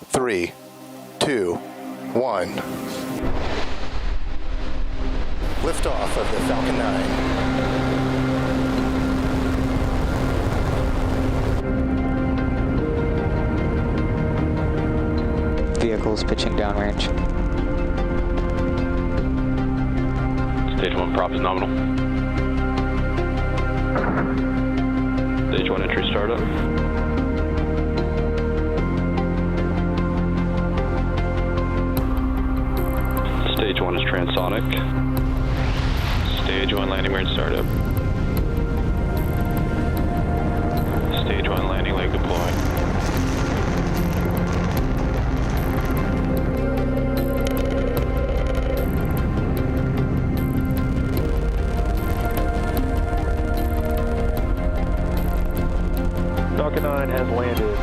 3, 2, 1. Liftoff of the Falcon 9. Vehicles pitching downrange. Stage 1 prop is nominal. Stage 1 entry startup. Stage 1 is transonic. Stage 1 landing range startup. Stage 1 landing leg deploying. Falcon 9 has landed.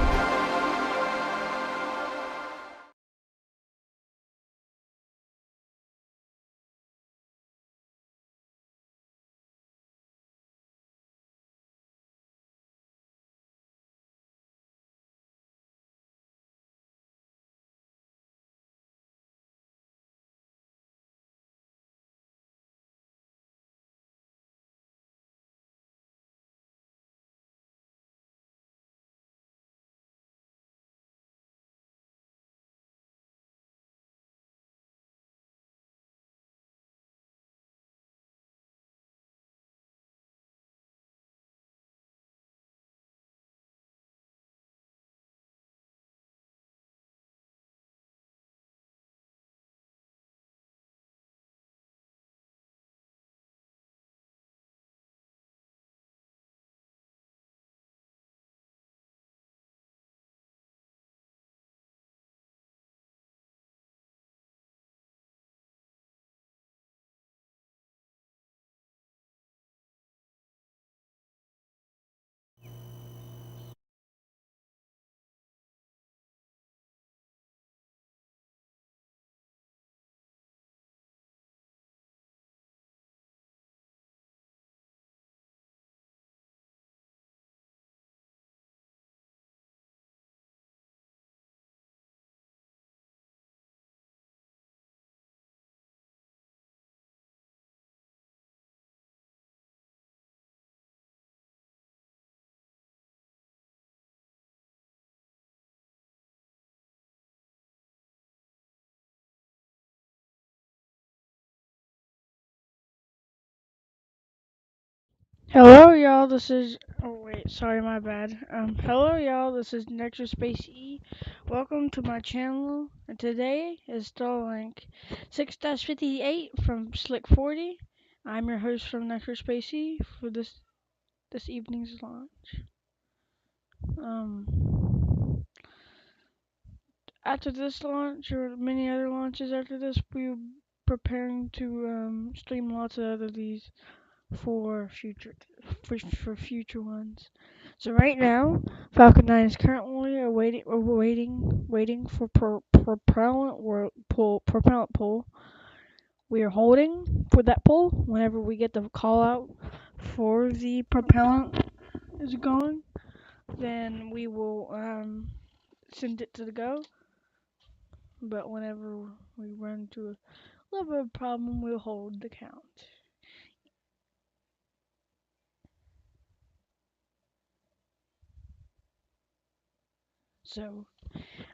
Hello, y'all. This is. Oh wait, sorry, my bad. Hello, y'all. This is Nectar Space E. Welcome to my channel. And today is Starlink 6-58 from Slick 40. I'm your host from Nectar Space E for this evening's launch. After this launch or many other launches after this, we're preparing to stream lots of other these for future ones. So right now, Falcon 9 is currently waiting for propellant pull. We are holding for that pull. Whenever we get the call out for the propellant is going, then we will send it to the go. But whenever we run into a little bit of a problem, we'll hold the count. So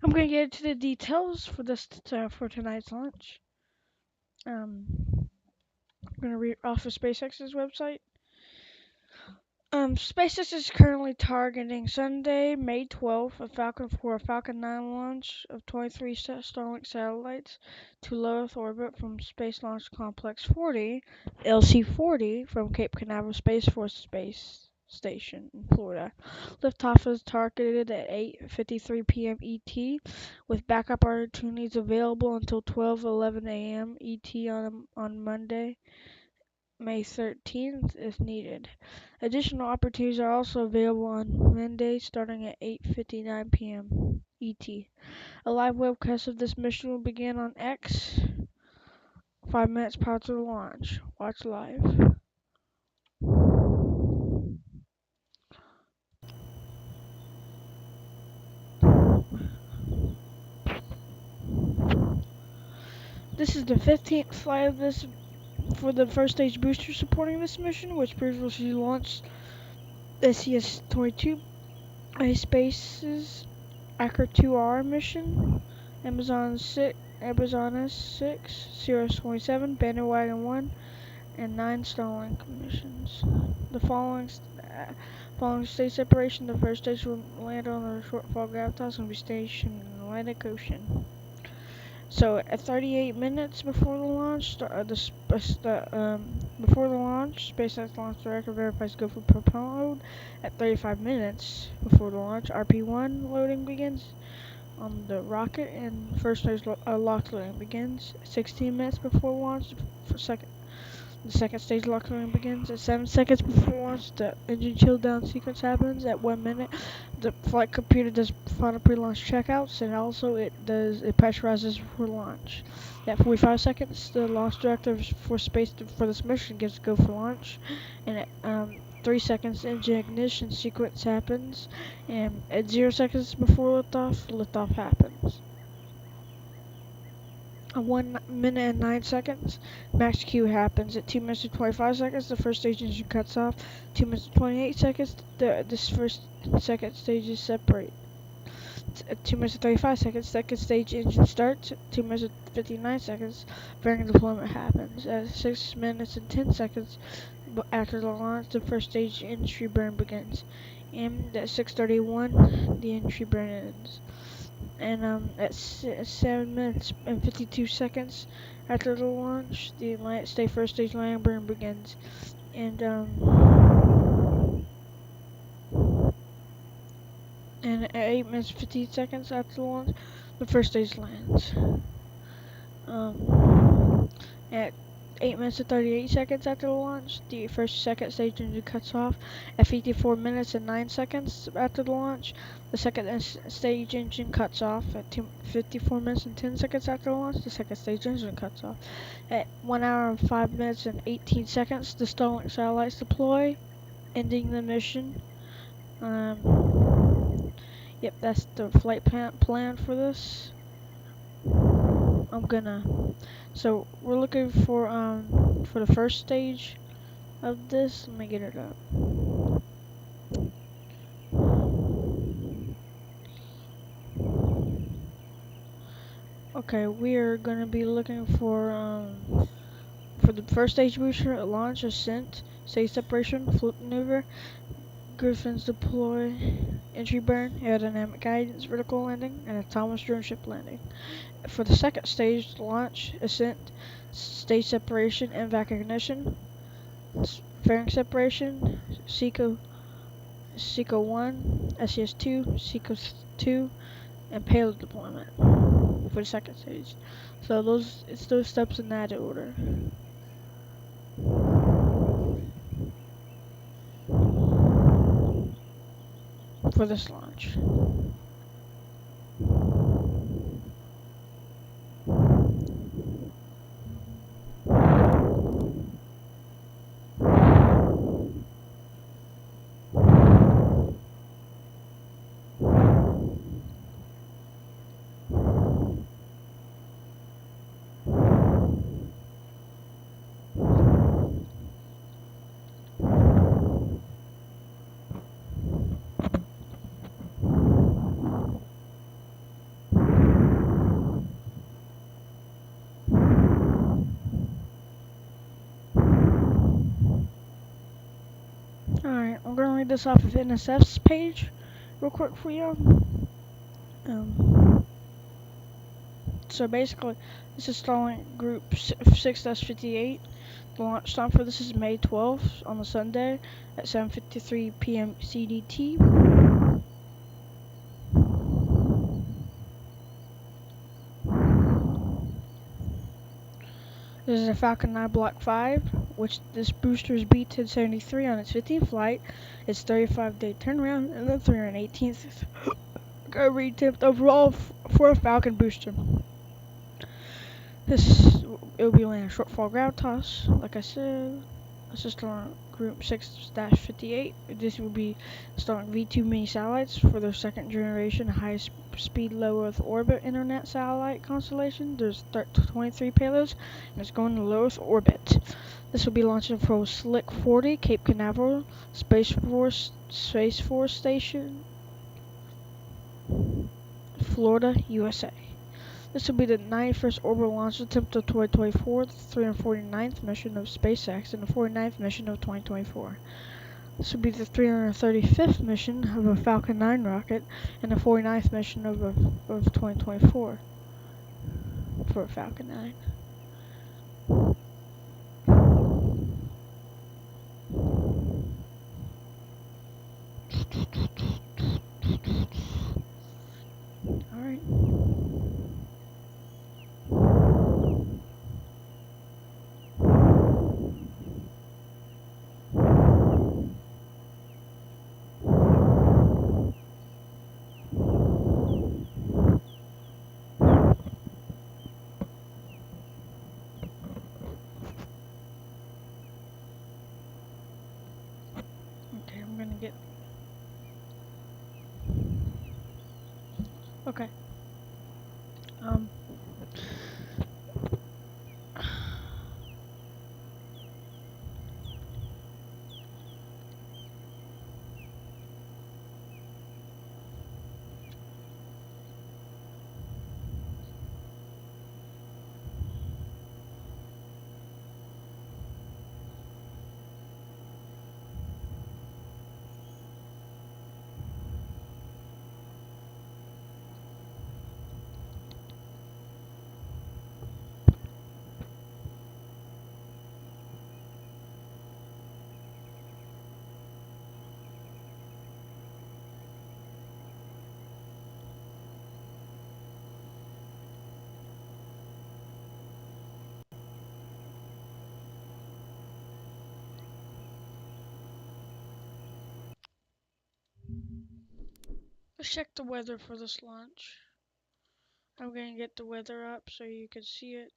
I'm gonna get into the details for for tonight's launch. I'm gonna read off of SpaceX's website. SpaceX is currently targeting Sunday, May 12th, for a Falcon 9 launch of 23 Starlink satellites to low Earth orbit from Space Launch Complex 40, LC-40, from Cape Canaveral Space Force Space Station in Florida. Liftoff is targeted at 8:53 p.m. ET, with backup opportunities available until 12:11 a.m. ET on Monday, May 13th, if needed. Additional opportunities are also available on Monday, starting at 8:59 p.m. ET. A live webcast of this mission will begin on X 5 minutes prior to the launch. Watch live. This is the 15th flight of this for the first stage booster supporting this mission, which previously launched SES-22, a Space's Acker 2R mission, Amazon S6, Cirrus 27, Bandwagon 1, and 9 Starlink missions. The following stage separation, the first stage will land on the shortfall gravitas and be stationed in the Atlantic Ocean. So at 38 minutes before the launch, SpaceX launch director verifies go for propellant load. At 35 minutes before the launch, RP1 loading begins on the rocket, and first stage lock loading begins. 16 minutes before launch, the second stage lock loading begins. At 7 seconds before launch, the engine chill down sequence happens. At 1 minute, the flight computer does final pre-launch checkouts, and also it pressurizes before launch. At 45 seconds, the launch director for this mission gives go for launch, and at 3 seconds, engine ignition sequence happens, and at 0 seconds before liftoff happens. At 1 minute and 9 seconds, max Q happens. At 2 minutes and 25 seconds, the first stage engine cuts off. 2 minutes and 28 seconds, this first and second stages separate. At 2 minutes and 35 seconds, second stage engine starts. At 2 minutes and 59 seconds, fairing deployment happens. At 6 minutes and 10 seconds after the launch, the first stage entry burn begins. And at 6:31, the entry burn ends. And at 7 minutes and 52 seconds after the launch, the first stage landing burn begins. And at 8 minutes and 15 seconds after the launch, the first stage lands. At 8 minutes and 38 seconds after the launch, the second stage engine cuts off. At 54 minutes and 9 seconds after the launch, the second stage engine cuts off. At 54 minutes and 10 seconds after the launch, the second stage engine cuts off. At 1 hour and 5 minutes and 18 seconds, the Starlink satellites deploy, ending the mission. Yep, that's the flight plan for this. So we're looking for the first stage of this. Let me get it up. Okay, we are gonna be looking for the first stage booster at launch, ascent, stage separation, float maneuver, Griffins deploy, entry burn, aerodynamic guidance, vertical landing, and autonomous drone ship landing. For the second stage, launch, ascent, stage separation, and vac ignition, fairing separation, SECO 1, SES-2, SECO 2, and payload deployment for the second stage. So it's those steps in that order. For this launch. Alright, I'm going to read this off of NSF's page real quick for you. So basically, this is Starlink Group 6-58. The launch time for this is May 12th on the Sunday at 7:53 p.m. CDT. This is a Falcon 9 Block 5, which this booster is B-1073 on its 15th flight. It's 35-day turnaround and the 318th recovery attempt overall for a Falcon booster. It will be landing shortfall gravitas, like I said. This is Starlink Group 6-58. This will be Starlink V2 mini satellites for their second generation high-speed low Earth orbit internet satellite constellation. There's 23 payloads, and it's going to low Earth orbit. This will be launching from Slick 40, Cape Canaveral Space Force Station, Florida, USA. This will be the 91st orbital launch attempt of 2024, the 349th mission of SpaceX, and the 49th mission of 2024. This will be the 335th mission of a Falcon 9 rocket, and the 49th mission of 2024 for a Falcon 9. Alright. Okay, I'm gonna get... Okay. Let's check the weather for this launch. I'm gonna get the weather up so you can see it.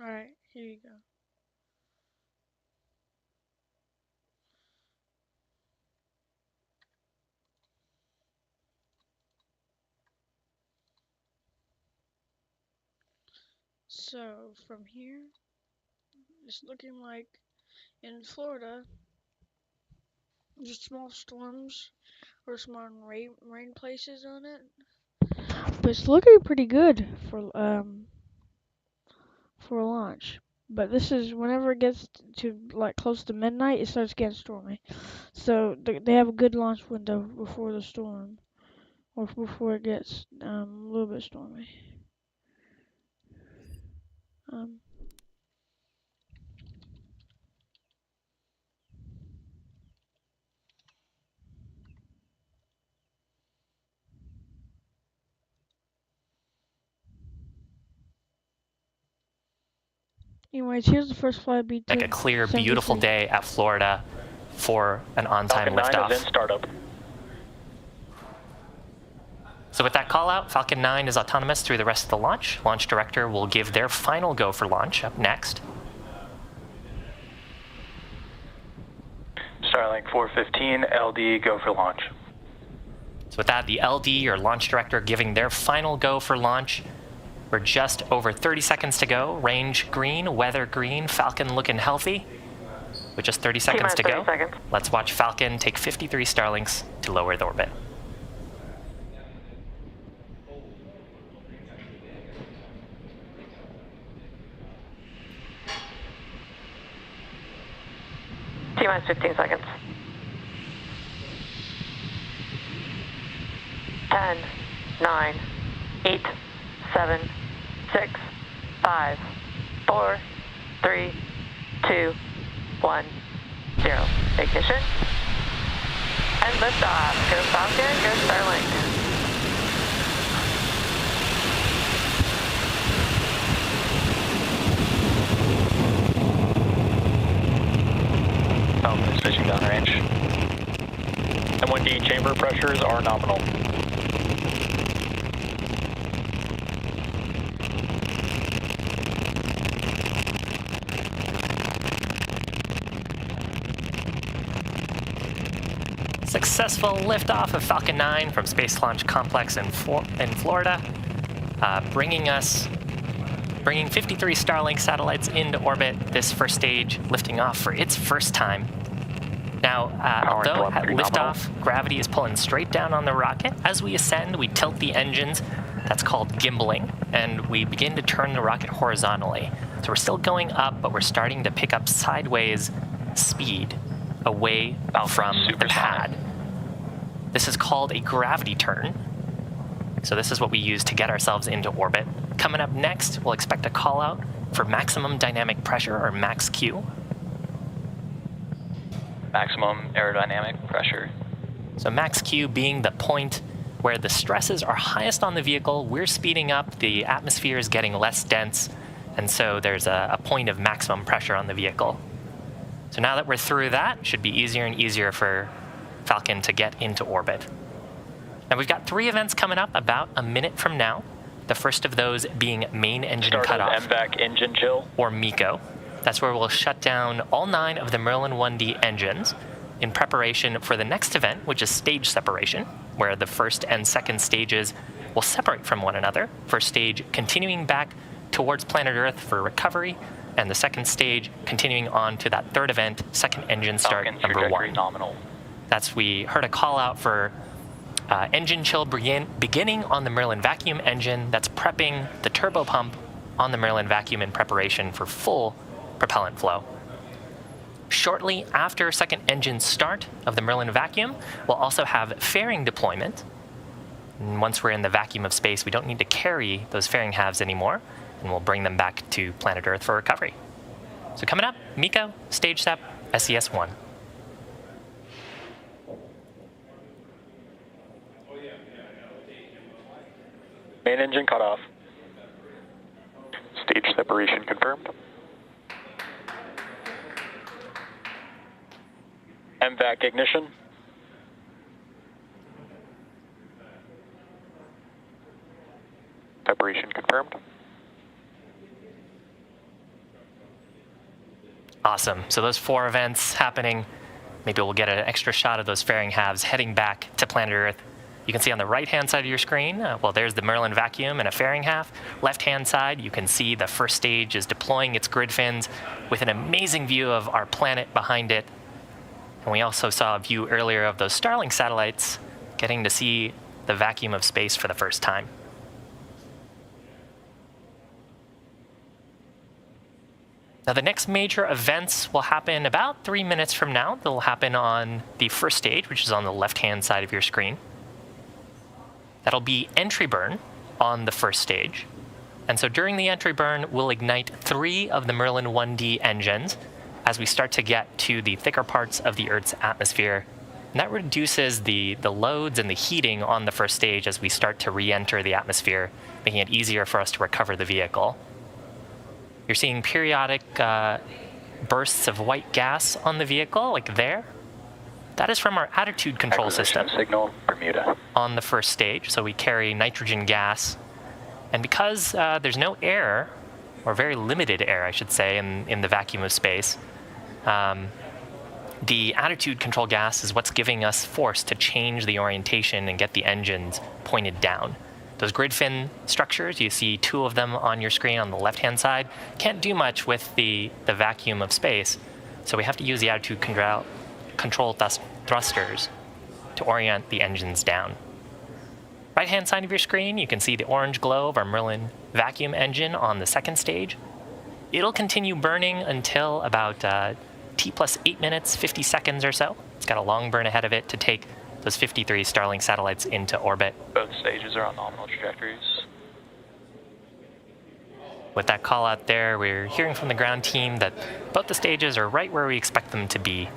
Alright, here you go. So, from here, it's looking like in Florida, just small storms or small rain places on it. But it's looking pretty good for a launch. But this is whenever it gets to like close to midnight, it starts getting stormy. So they have a good launch window before the storm, or before it gets a little bit stormy. Um, Anyways, here's the first flight B2. Like a clear, beautiful day at Florida for an on-time Falcon 9 liftoff. is in startup. So with that call out, Falcon 9 is autonomous through the rest of the launch. Launch director will give their final go for launch up next. Starlink 415, LD, go for launch. So with that, the LD, or launch director, giving their final go for launch. We're just over 30 seconds to go. Range green, weather green, Falcon looking healthy. With just 30 seconds to go, let's watch Falcon take 53 Starlinks to low Earth orbit. T-minus 15 seconds. 10, 9, 8, 7, 6, 5, 4, 3, 2, 1, 0. Ignition. And liftoff. Go Falcon, go Starlink. Falcon is pitching downrange. M1D chamber pressures are nominal. Successful liftoff of Falcon 9 from Space Launch Complex in Florida, bringing 53 Starlink satellites into orbit. This first stage lifting off for its first time. Now, although at liftoff, gravity is pulling straight down on the rocket, as we ascend, we tilt the engines. That's called gimbaling, and we begin to turn the rocket horizontally. So we're still going up, but we're starting to pick up sideways speed away from the pad. This is called a gravity turn. So this is what we use to get ourselves into orbit. Coming up next, we'll expect a call out for maximum dynamic pressure, or max Q. Maximum aerodynamic pressure. So max Q being the point where the stresses are highest on the vehicle, we're speeding up, the atmosphere is getting less dense, and so there's a point of maximum pressure on the vehicle. So now that we're through that, it should be easier and easier for Falcon to get into orbit. Now we've got 3 events coming up about a minute from now. The first of those being main engine cutoff, MVAC engine chill, or MECO. That's where we'll shut down all 9 of the Merlin 1D engines in preparation for the next event, which is stage separation, where the first and second stages will separate from one another. First stage continuing back towards planet Earth for recovery, and the second stage continuing on to that third event, second engine start number 1. Nominal. We heard a call out for engine chill beginning on the Merlin vacuum engine. That's prepping the turbo pump on the Merlin vacuum in preparation for full propellant flow. Shortly after second engine start of the Merlin vacuum, we'll also have fairing deployment. And once we're in the vacuum of space, we don't need to carry those fairing halves anymore, and we'll bring them back to planet Earth for recovery. So coming up, MECO, stage step, SES-1. Main engine cutoff. Stage separation confirmed. MVAC ignition. Separation confirmed. Awesome. So those 4 events happening. Maybe we'll get an extra shot of those fairing halves heading back to planet Earth. You can see on the right-hand side of your screen, well, there's the Merlin vacuum and a fairing half. Left-hand side, you can see the first stage is deploying its grid fins with an amazing view of our planet behind it. And we also saw a view earlier of those Starlink satellites getting to see the vacuum of space for the first time. Now, the next major events will happen about 3 minutes from now. They'll happen on the first stage, which is on the left-hand side of your screen. That'll be entry burn on the first stage. And so during the entry burn, we'll ignite 3 of the Merlin 1D engines as we start to get to the thicker parts of the Earth's atmosphere. And that reduces the loads and the heating on the first stage as we start to re-enter the atmosphere, making it easier for us to recover the vehicle. You're seeing periodic bursts of white gas on the vehicle, like there. That is from our attitude control system Signal, Bermuda. on the first stage. So we carry nitrogen gas. And because there's no air, or very limited air, I should say, in the vacuum of space, the attitude control gas is what's giving us force to change the orientation and get the engines pointed down. Those grid fin structures, you see 2 of them on your screen on the left-hand side, can't do much with the vacuum of space. So we have to use the attitude control thrusters to orient the engines down. Right-hand side of your screen, you can see the orange glow of our Merlin vacuum engine on the second stage. It'll continue burning until about T plus 8 minutes, 50 seconds or so. It's got a long burn ahead of it to take those 53 Starlink satellites into orbit. Both stages are on nominal trajectories. With that call out there, we're hearing from the ground team that both the stages are right where we expect them to be.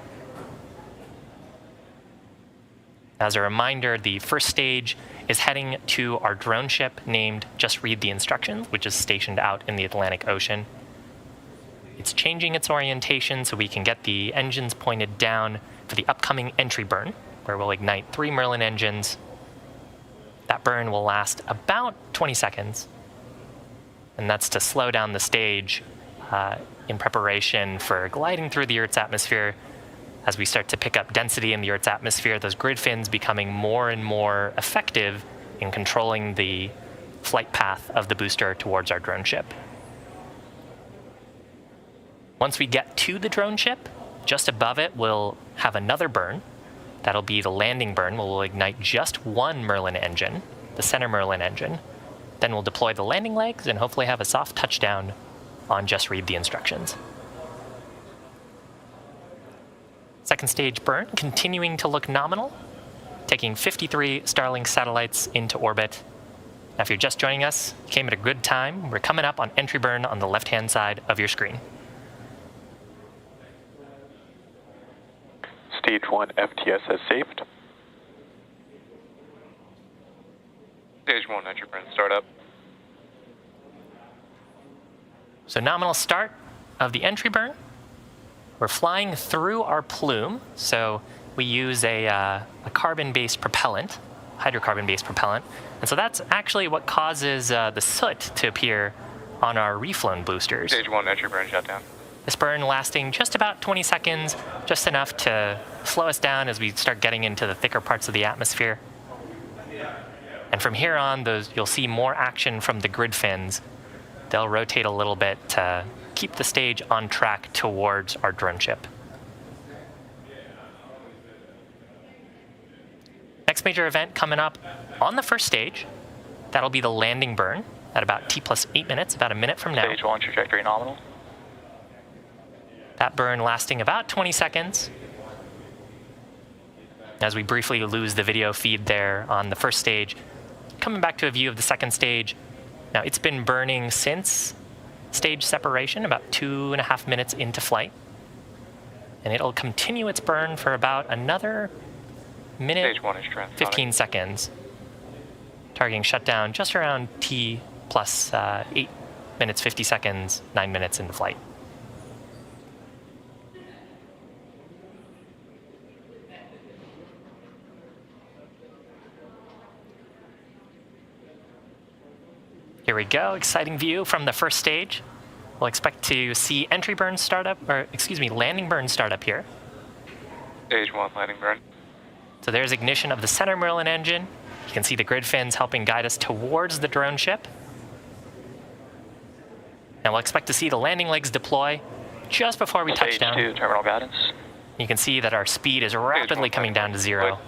As a reminder, the first stage is heading to our drone ship named Just Read the Instructions, which is stationed out in the Atlantic Ocean. It's changing its orientation so we can get the engines pointed down for the upcoming entry burn, where we'll ignite 3 Merlin engines. That burn will last about 20 seconds. And that's to slow down the stage in preparation for gliding through the Earth's atmosphere. As we start to pick up density in the Earth's atmosphere, those grid fins becoming more and more effective in controlling the flight path of the booster towards our drone ship. Once we get to the drone ship, just above it, we'll have another burn. That'll be the landing burn, where we'll ignite just 1 Merlin engine, the center Merlin engine. Then we'll deploy the landing legs and hopefully have a soft touchdown on Just Read the Instructions. Second stage burn, continuing to look nominal, taking 53 Starlink satellites into orbit. Now, if you're just joining us, you came at a good time. We're coming up on entry burn on the left-hand side of your screen. Stage 1 FTS has saved. Stage 1 entry burn startup. So nominal start of the entry burn. We're flying through our plume, so we use a carbon-based propellant, hydrocarbon-based propellant, and so that's actually what causes the soot to appear on our reflown boosters. Stage 1 entry burn shutdown. This burn lasting just about 20 seconds, just enough to slow us down as we start getting into the thicker parts of the atmosphere. And from here on, you'll see more action from the grid fins. They'll rotate a little bit to keep the stage on track towards our drone ship. Next major event coming up on the first stage, that'll be the landing burn at about T plus 8 minutes, about a minute from now. Stage 1 trajectory nominal. That burn lasting about 20 seconds. As we briefly lose the video feed there on the first stage, coming back to a view of the second stage. Now, it's been burning since stage separation, about 2.5 minutes into flight. And it'll continue its burn for about another minute, Stage 1 is transonic. 15 seconds. Targeting shutdown just around T plus 8 minutes, 50 seconds, 9 minutes into flight. Here we go, exciting view from the first stage. We'll expect to see entry burn startup, or excuse me, landing burn startup here. Stage 1 landing burn. So there's ignition of the center Merlin engine. You can see the grid fins helping guide us towards the drone ship. And we'll expect to see the landing legs deploy just before we touch down. Stage 2 terminal guidance. You can see that our speed is rapidly coming down to 0.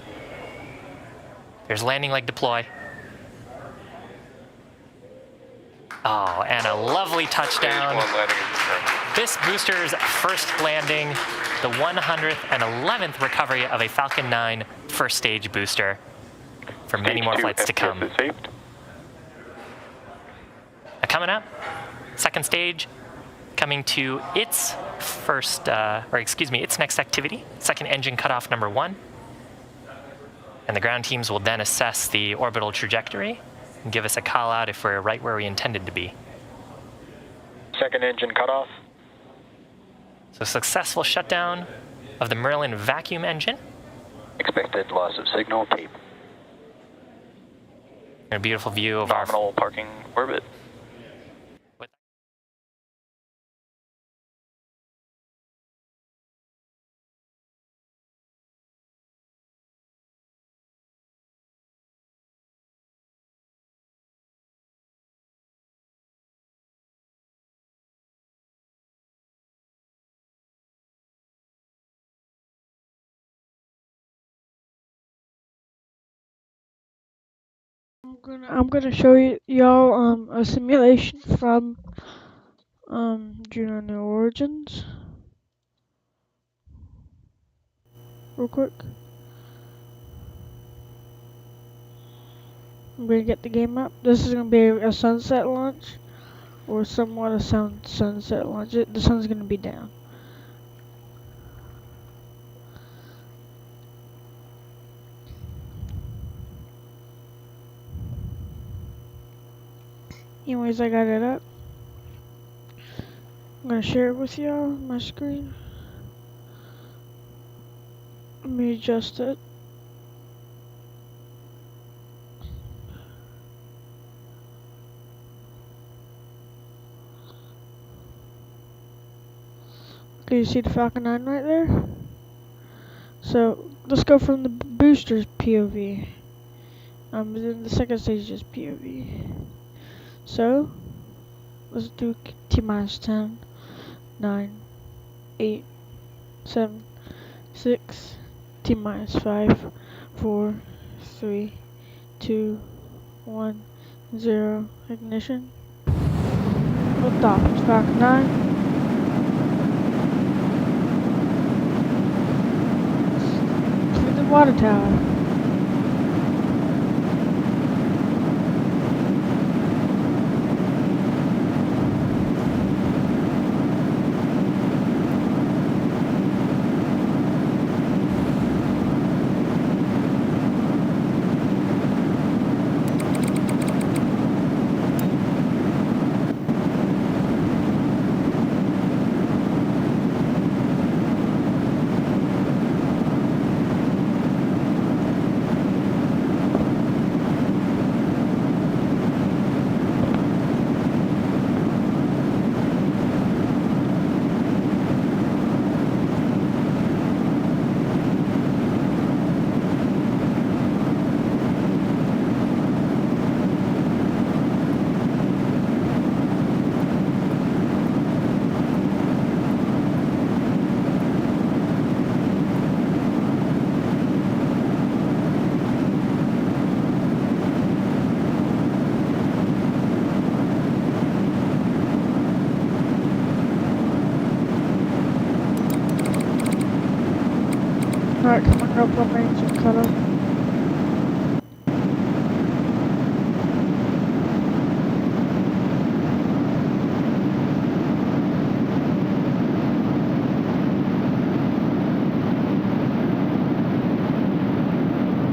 There's landing leg deploy. Oh, and a lovely touchdown. This booster's first landing, the 111th recovery of a Falcon 9 first stage booster for many more flights to come. Now coming up, second stage, coming to its its next activity, second engine cutoff number 1. And the ground teams will then assess the orbital trajectory and give us a call out if we're right where we intended to be. Second engine cutoff. So successful shutdown of the Merlin vacuum engine. Expected loss of signal tape. And a beautiful view of our Nominal parking orbit. I'm gonna show y'all a simulation from Juno New Origins. Real quick. I'm gonna get the game up. This is gonna be a sunset launch, or somewhat a sunset launch. The sun's gonna be down. Anyways, I got it up. I'm gonna share it with y'all on my screen. Let me adjust it. Okay, you see the Falcon 9 right there? So, let's go from the booster's POV. Then the second stage is POV. So, let's do T-minus 10, 9, 8, 7, 6, T-minus 5, 4, 3, 2, 1, 0, ignition. Liftoff, Falcon 9. To the water tower. Alright, coming up on range and cut up.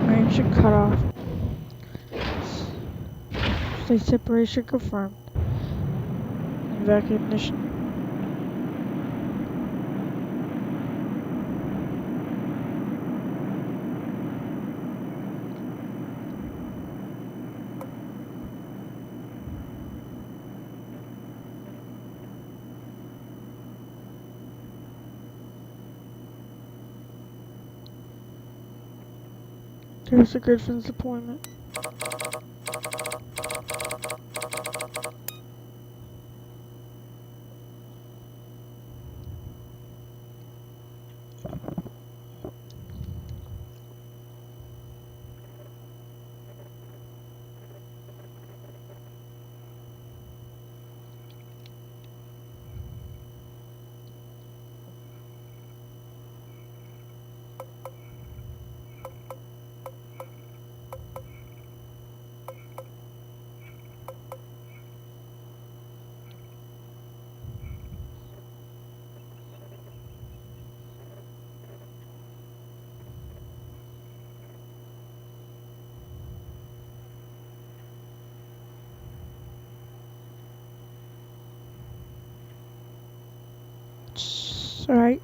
Range and cut off. State separation confirmed. Vacuum ignition. There's a Griffin's deployment. Alright.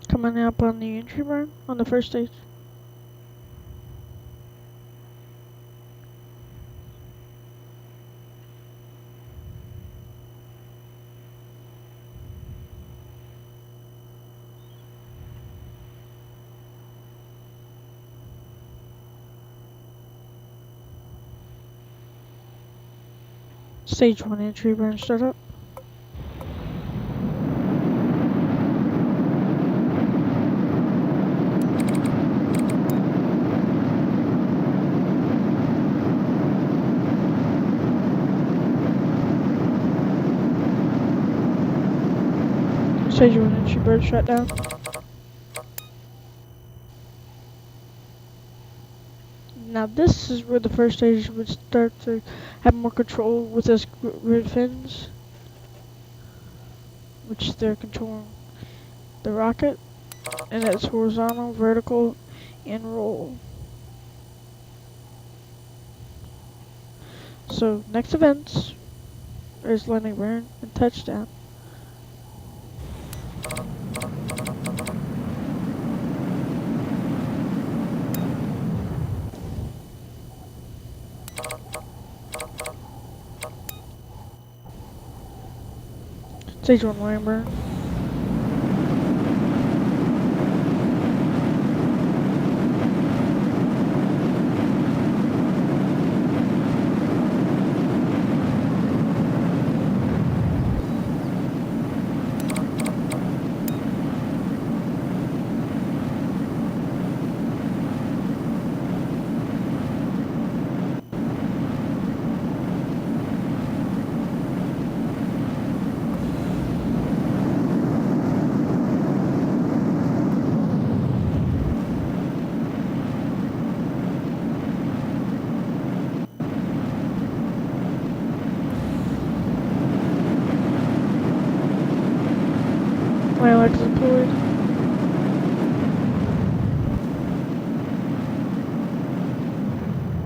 Coming up on the entry burn on the first stage. Stage 1 entry burn startup. Stage 1 entry burn shutdown. Now this is where the first stage would start to have more control with those grid fins, which they're controlling the rocket and its horizontal, vertical, and roll. So next events is landing burn and touchdown. Stage 1 landing burn. My legs deployed.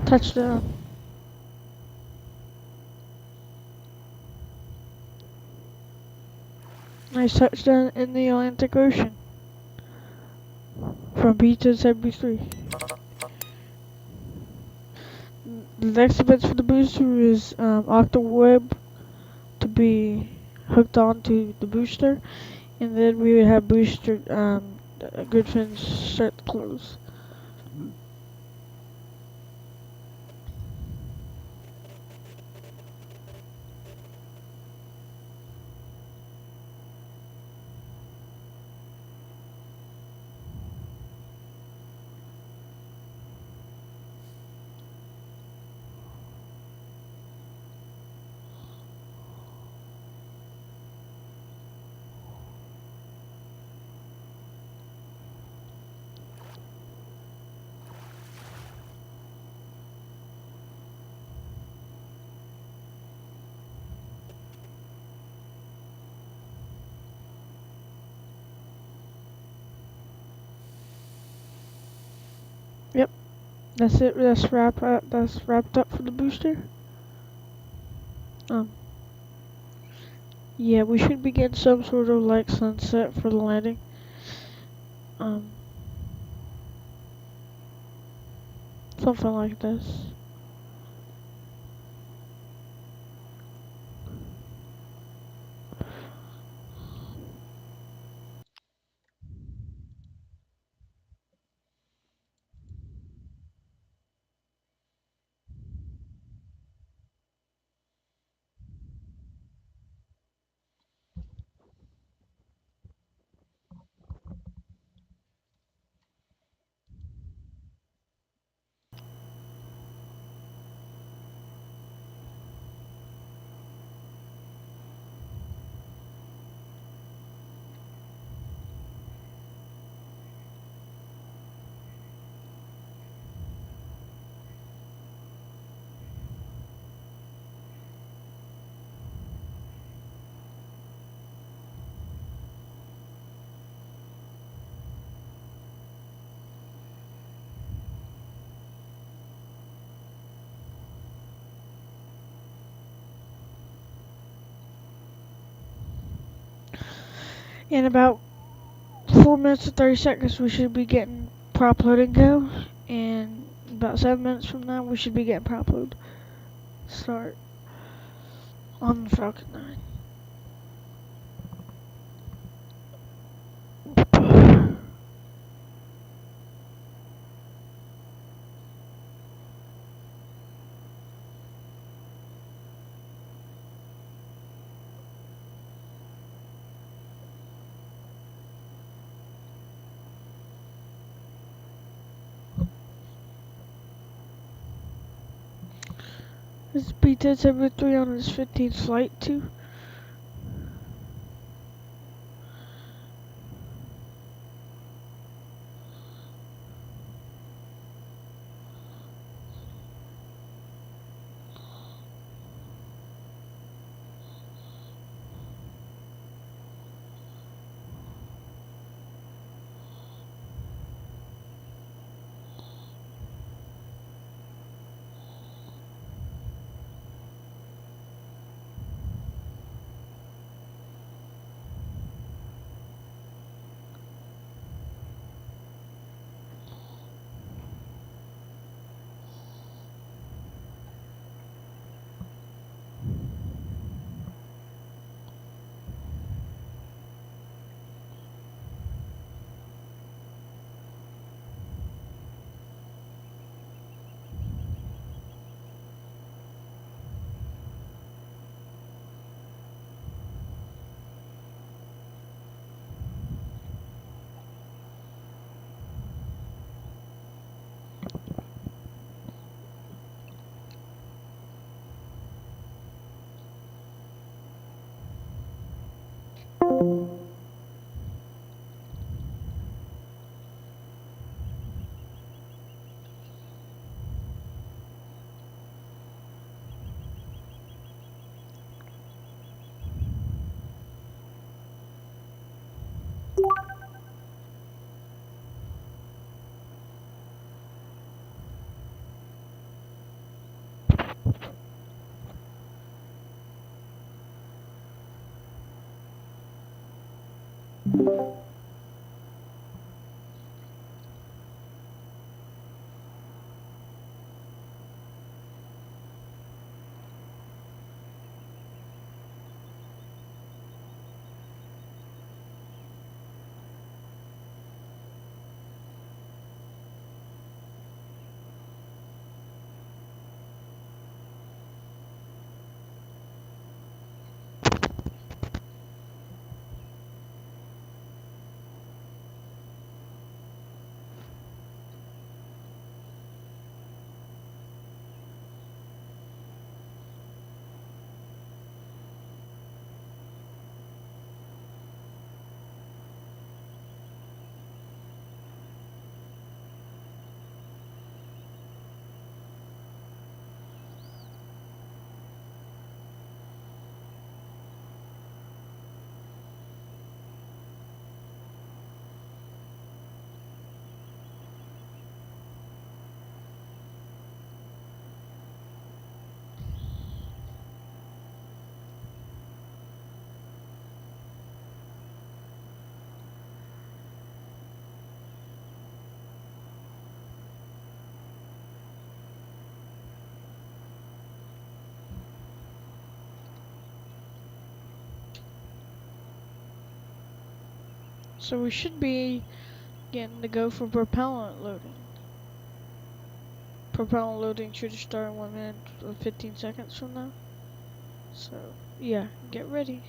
Touchdown. Nice touchdown in the Atlantic Ocean. From B to 73. The next events for the booster is Octaweb to be hooked onto the booster, and then we would have booster grid fins start to close. Yep, that's it. That's wrapped up for the booster. Yeah, we should begin some sort of like sunset for the landing. Something like this. In about 4 minutes and 30 seconds, we should be getting prop load and go. And about 7 minutes from now, we should be getting prop load start on the Falcon 9. This is B-1073 on his 15th flight too. So we should be getting to go for propellant loading. Propellant loading should start in 1 minute or 15 seconds from now. So, yeah, get ready.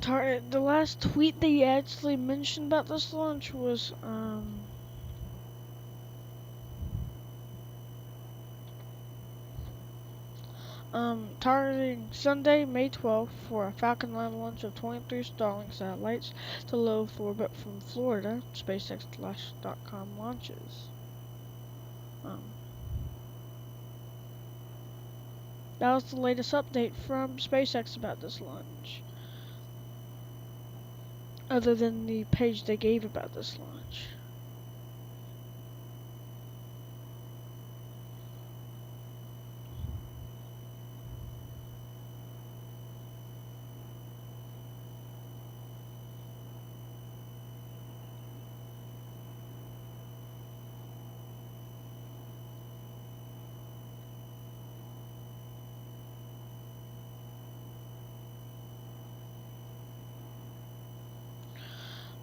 The last tweet they actually mentioned about this launch was targeting Sunday, May 12th for a Falcon 9 launch of 23 Starlink satellites to low Earth orbit from Florida. SpaceX.com launches. That was the latest update from SpaceX about this launch. Other than the page they gave about this launch.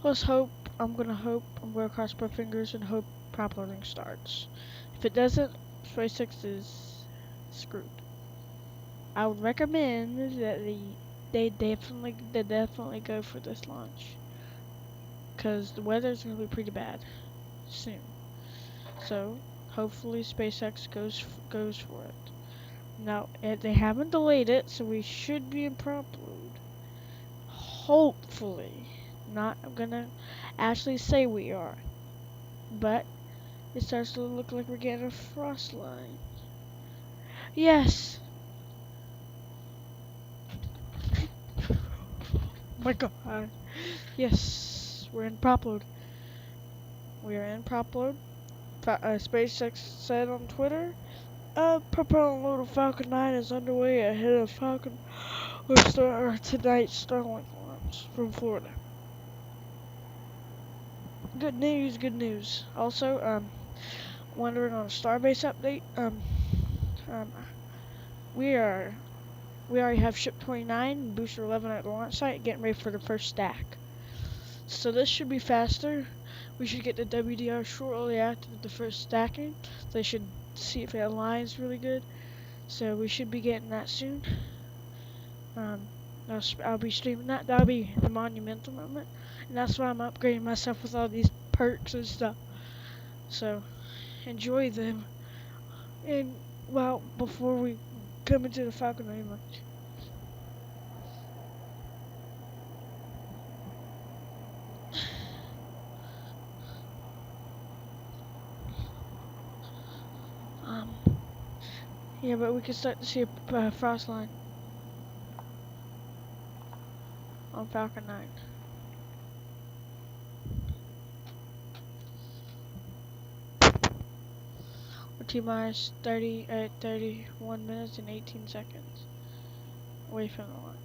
Let's hope, I'm gonna cross my fingers and hope prop loading starts. If it doesn't, SpaceX is screwed. I would recommend that they definitely go for this launch. Cause the weather's gonna be pretty bad soon. So hopefully SpaceX goes for it. Now they haven't delayed it, so we should be in prop load. Hopefully. Not gonna actually say we are. But it starts to look like we're getting a frost line. Yes! Oh my god. Yes, we're in prop load. We are in prop load. SpaceX said on Twitter, propellant load of Falcon 9 is underway ahead of Falcon tonight's Starlink launch from Florida. Good news, good news. Also, wondering on a Starbase update, we already have ship 29 and booster 11 at the launch site, getting ready for the first stack. So this should be faster. We should get the WDR shortly after the first stacking. They should see if it aligns really good. So we should be getting that soon. I'll be streaming that. That'll be the monumental moment, and that's why I'm upgrading myself with all these perks and stuff. So enjoy them. And well, before we come into the Falcon 9 launch. Yeah, but we can start to see a frost line on Falcon 9. We're T-minus 31 minutes and 18 seconds away from the launch.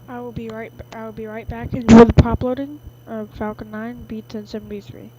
I will be right back. Enjoy the prop loading of Falcon 9 B1073.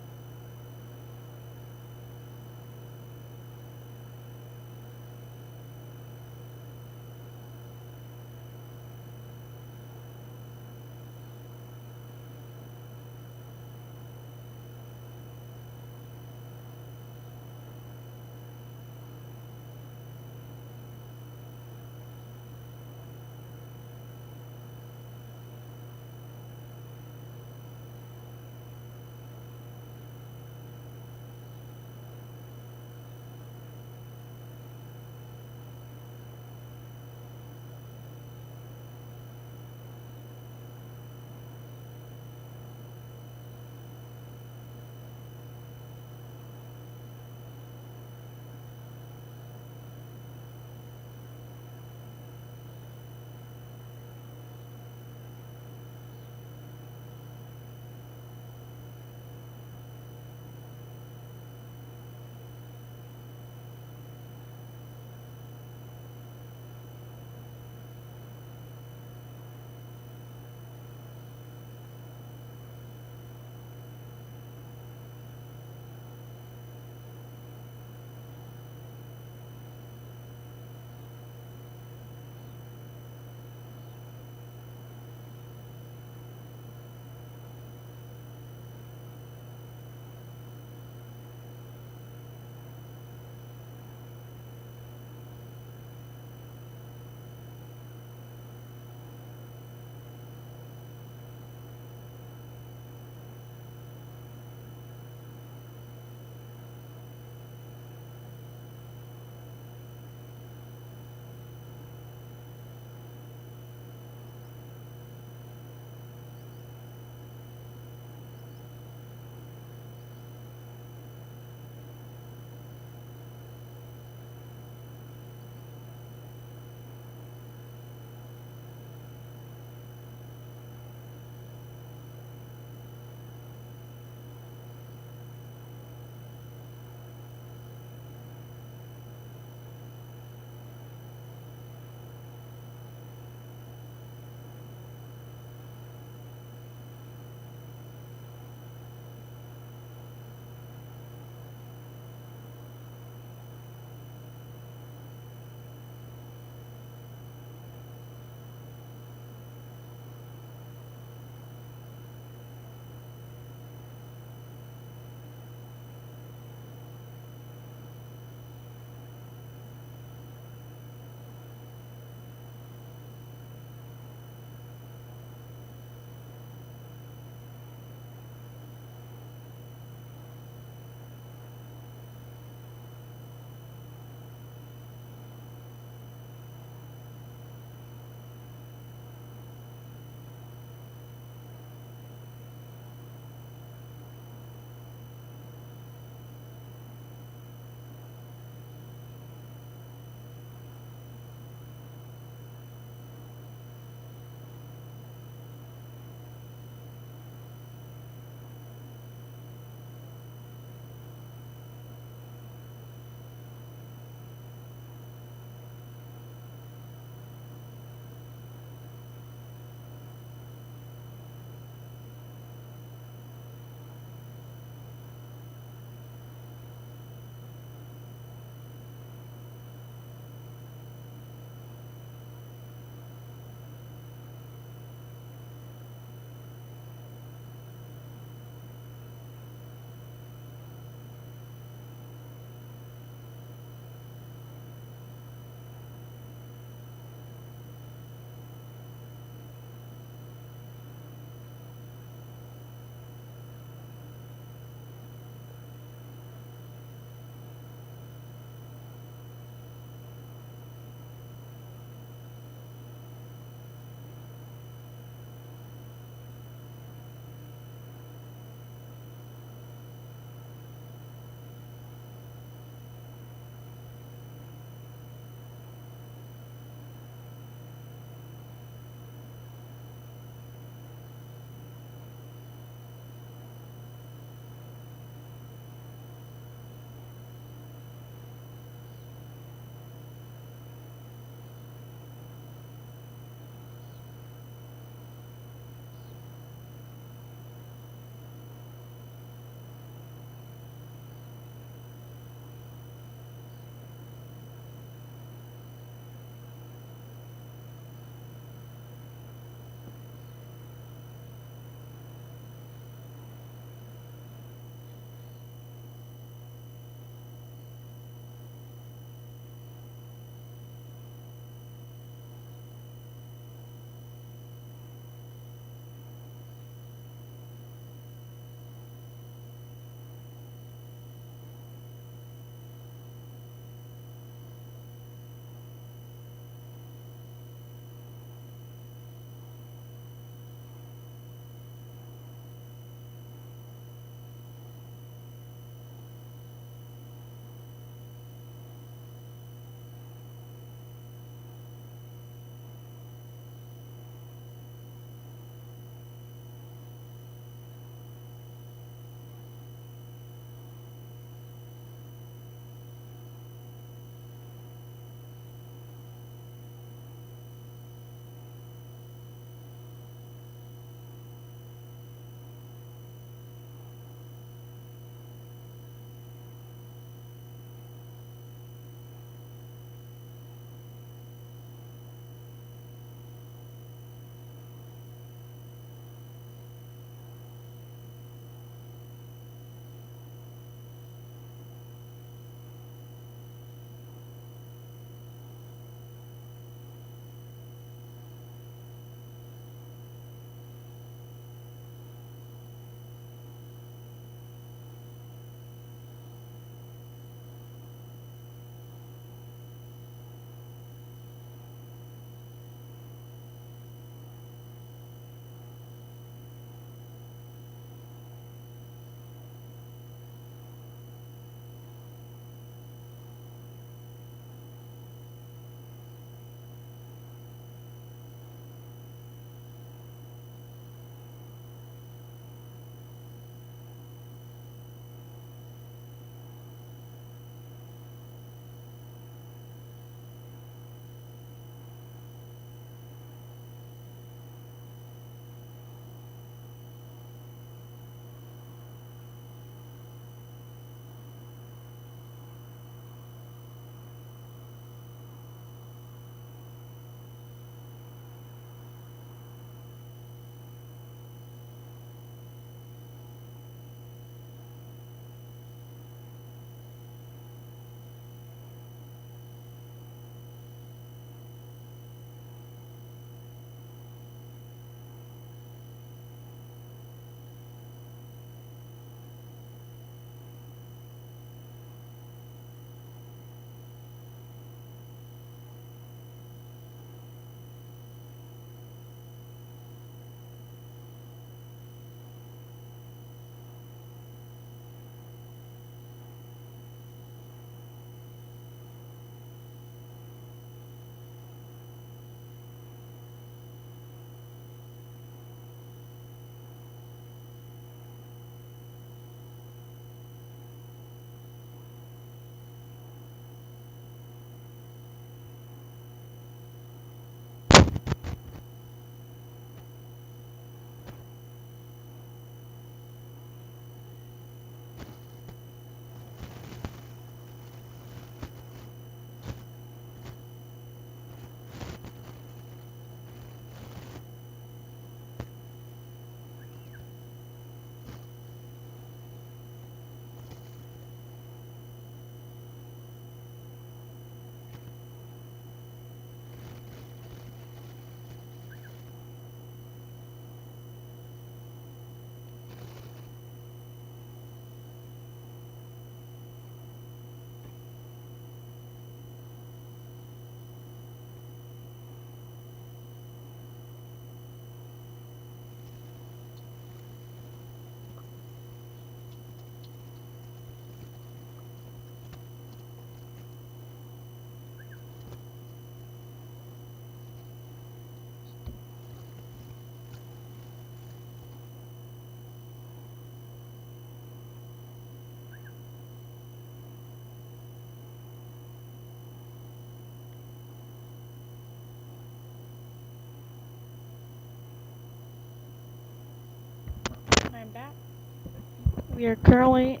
We are currently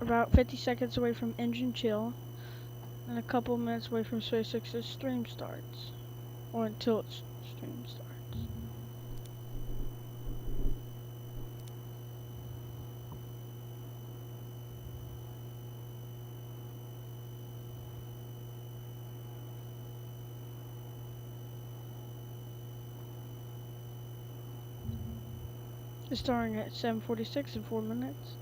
about 50 seconds away from engine chill and a couple minutes away from SpaceX's stream starts, or until its stream starts. It's starting at 7:46 in 4 minutes,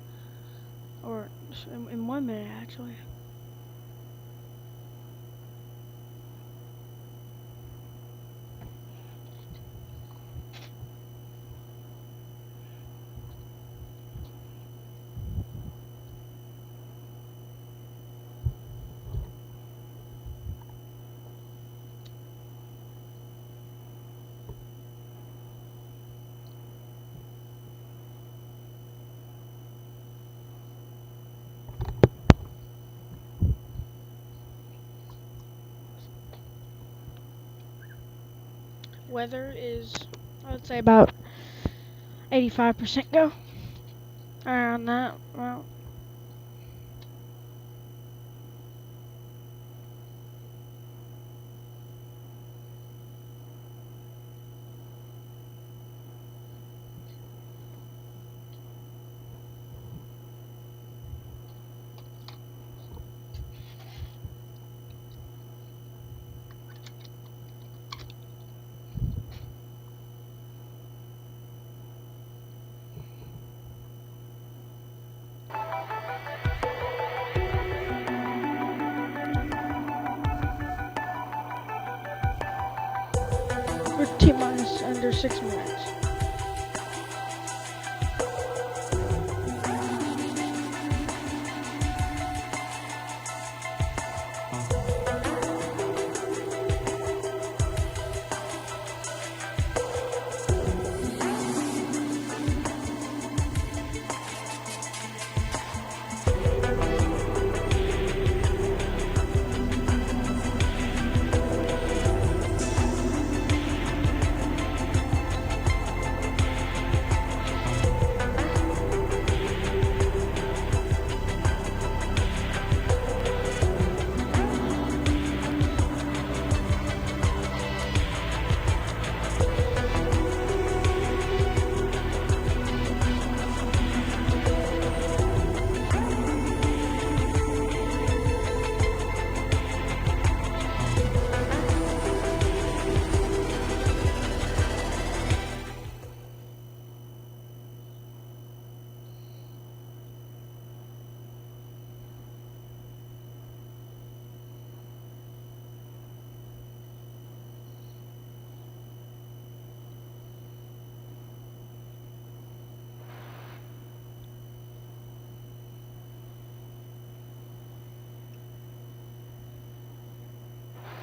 or in 1 minute actually. Weather is, I would say, about 85% go. Around that, well. We're T-minus under 6 minutes.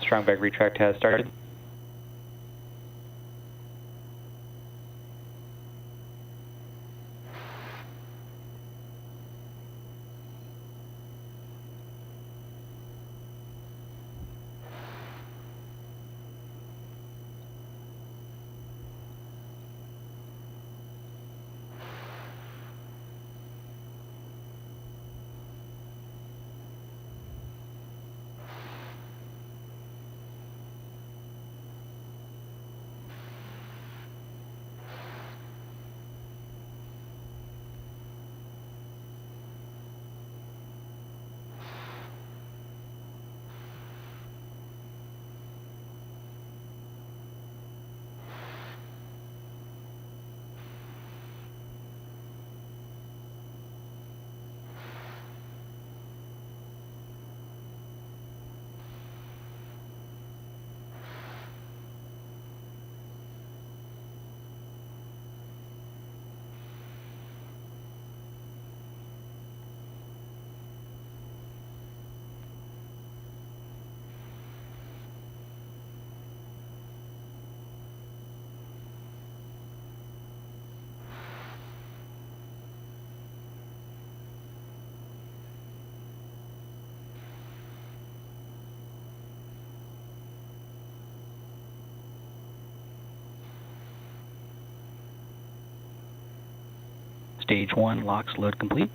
Strong bag retract has started. Stage 1 locks load complete.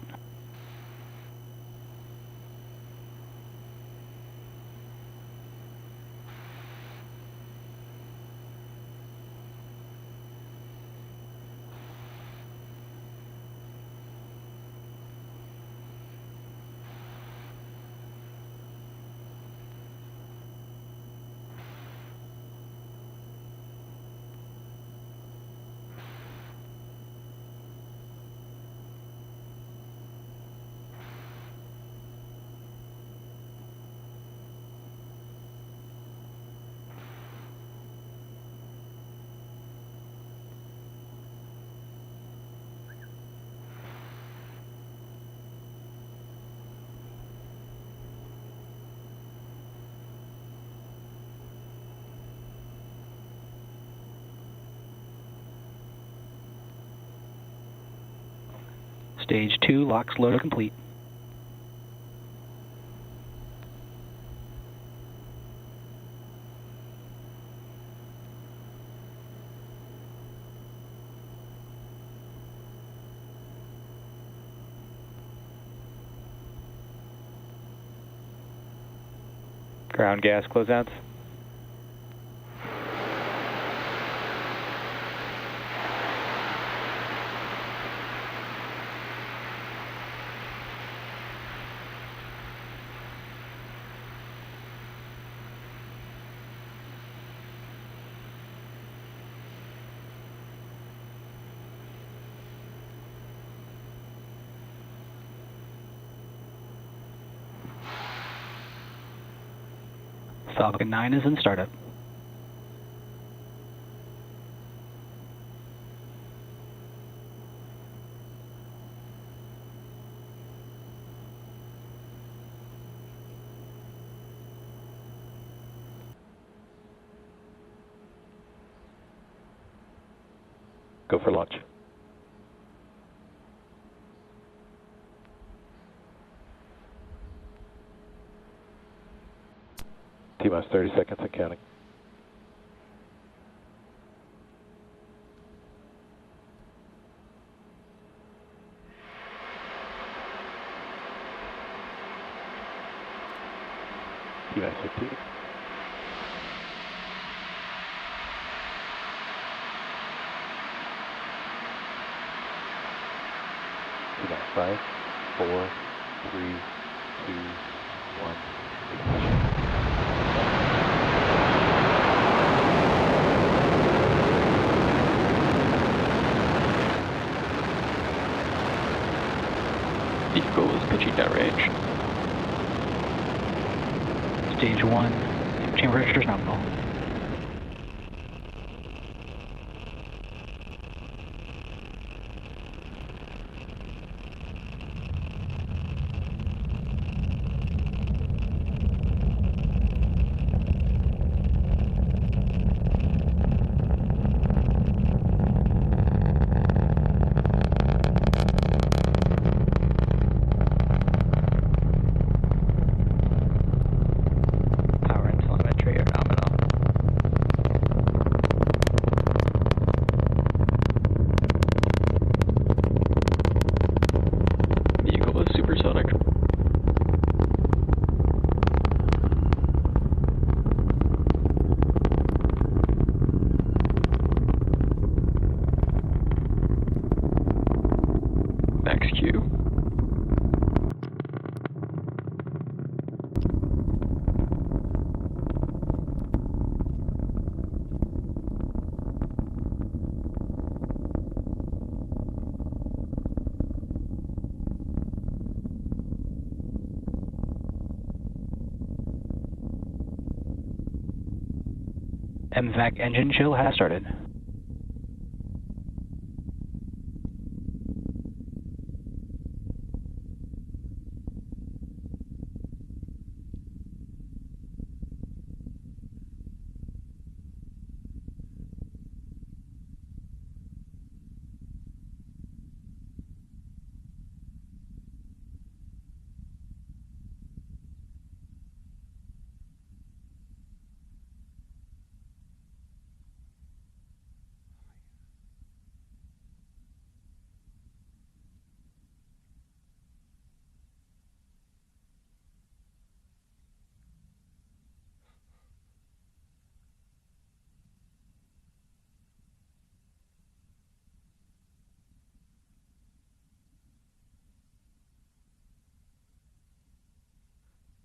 Stage 2 locks load complete. Ground gas closeouts. Falcon 9 is in startup. Go for launch. T-minus 30 seconds and counting. T-minus 15. T-minus 5, 4, 3, 2, 1, ignition. Vehicle is pitching downrange. Stage 1, chamber registers nominal. Power and telemetry are nominal. Vehicle is supersonic. Max Q. MVAC engine chill has started.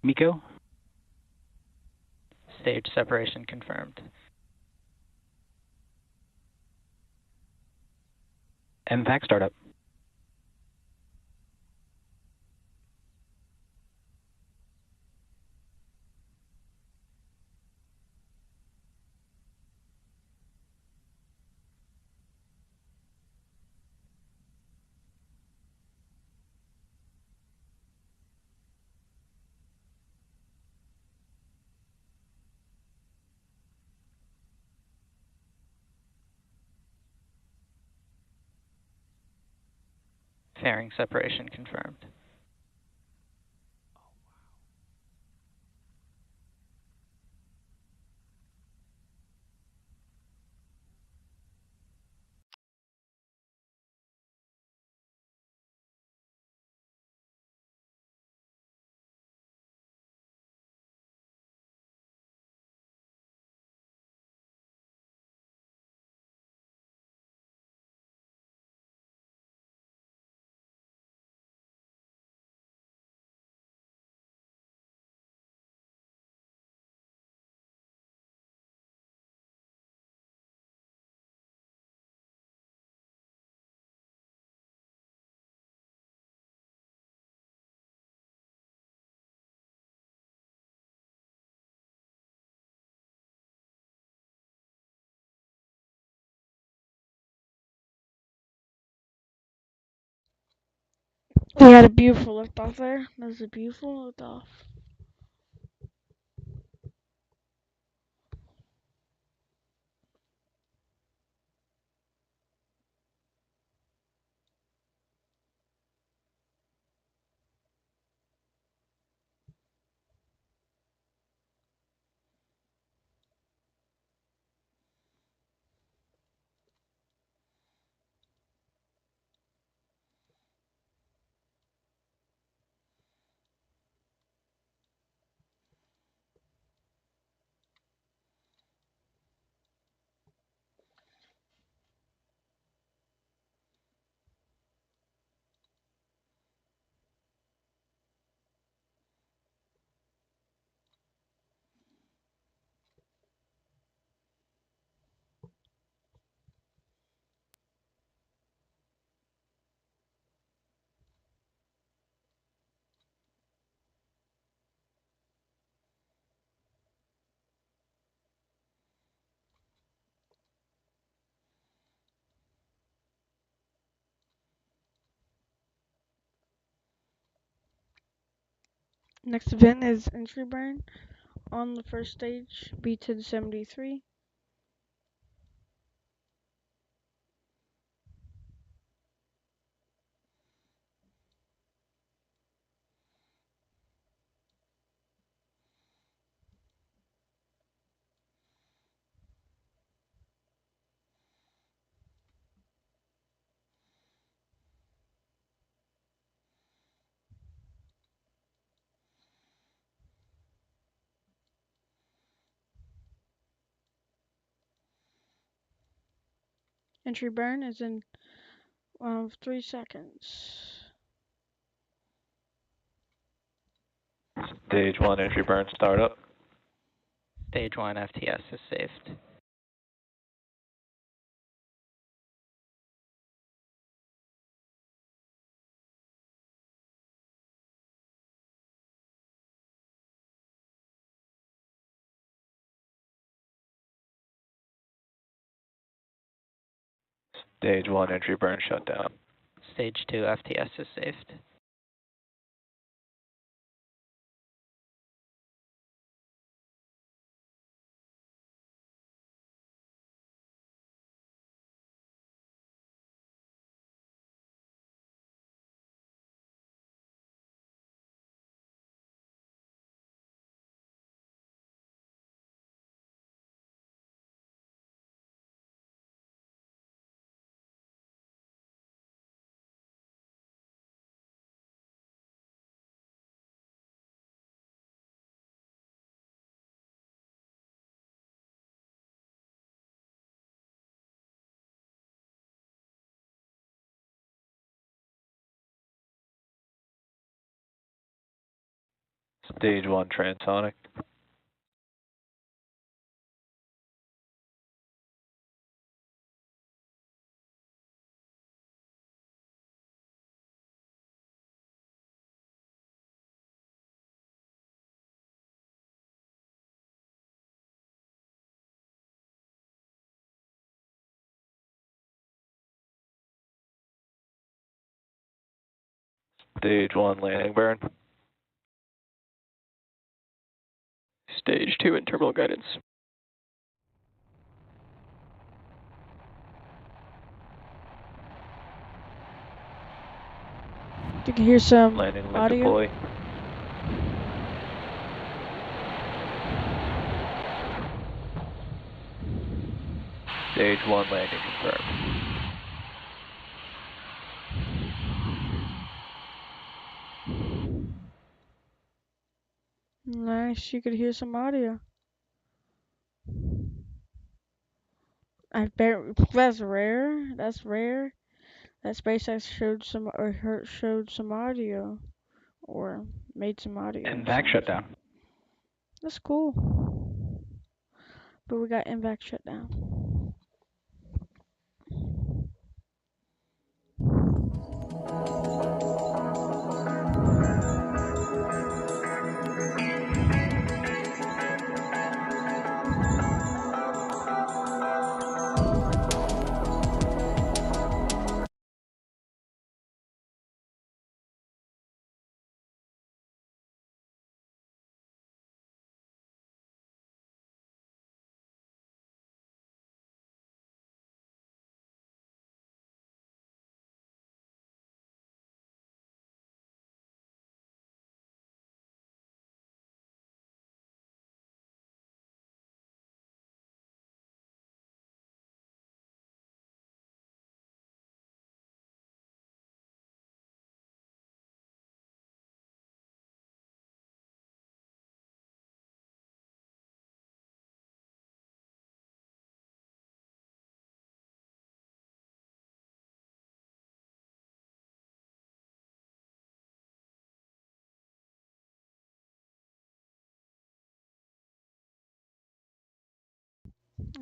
Miko? Stage separation confirmed. MVAC startup. Fairing separation confirmed. We had a beautiful liftoff there. That was a beautiful liftoff. Next event is entry burn on the first stage, B1073. Entry burn is in 3 seconds. Stage 1 entry burn startup. Stage 1 FTS is saved. Stage 1 entry burn shutdown. Stage 2 FTS is saved. Stage 1 transonic. Stage 1 landing burn. Stage 2 in terminal guidance. You can hear some Landing limb audio. deploy. Stage 1 landing confirmed. Nice, you could hear some audio. I bet that's rare. That's rare. That SpaceX showed some audio, or made some audio. And vac shutdown. That's cool. But we got MVAC shut down.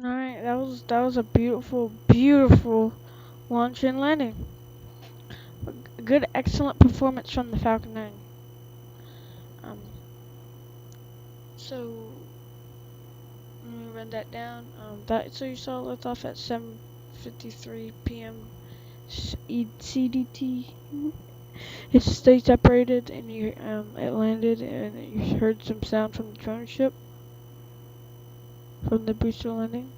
Alright, that was a beautiful launch and landing. A good, excellent performance from the Falcon 9. So let me run that down. So you saw liftoff at 7:53 p.m. CDT. It stayed separated, and it landed, and you heard some sound from the drone ship from the booster landing.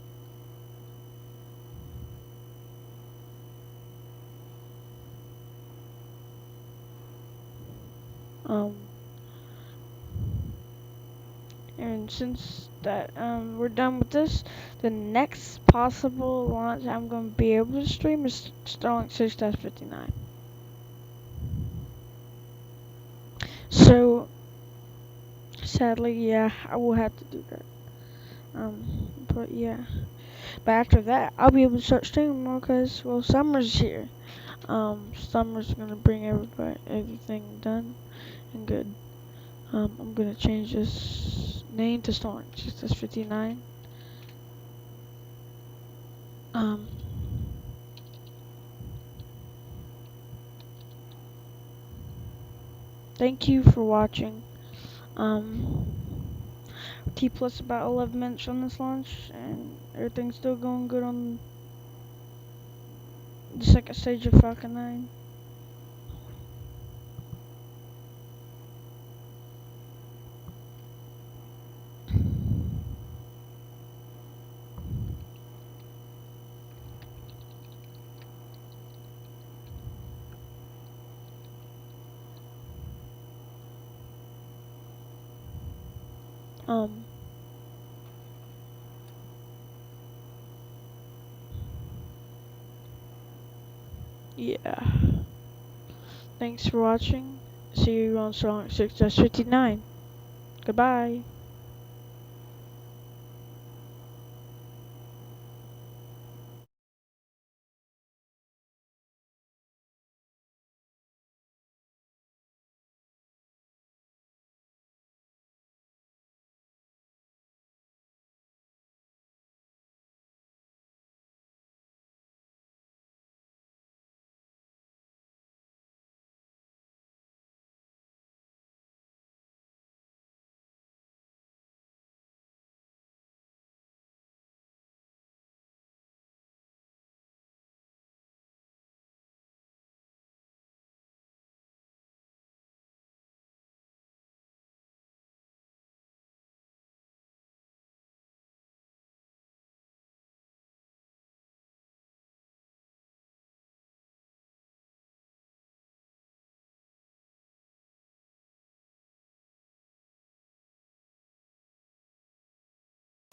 And since that we're done with this, the next possible launch I'm going to be able to stream is Starlink 6-59. So sadly, yeah, I will have to do that. But yeah, but after that, I'll be able to start streaming more because, well, summer's here. Summer's gonna bring everything done and good. I'm gonna change this name to Starlink 6-59. Thank you for watching. T plus about 11 minutes from this launch, and everything's still going good on the second stage of Falcon 9. Yeah. Thanks for watching. See you on Starlink 6-59. Goodbye.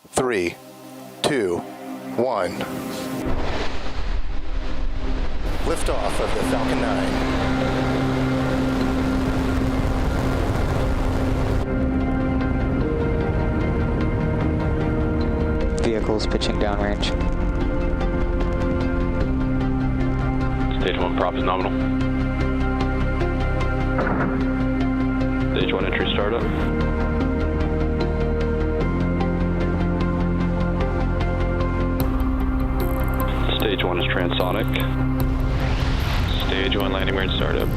3, 2, 1. Liftoff of the Falcon 9. Vehicles pitching downrange. Stage 1 prop is nominal. Stage 1 entry startup. Stage 1 is transonic. Stage 1 landing range startup.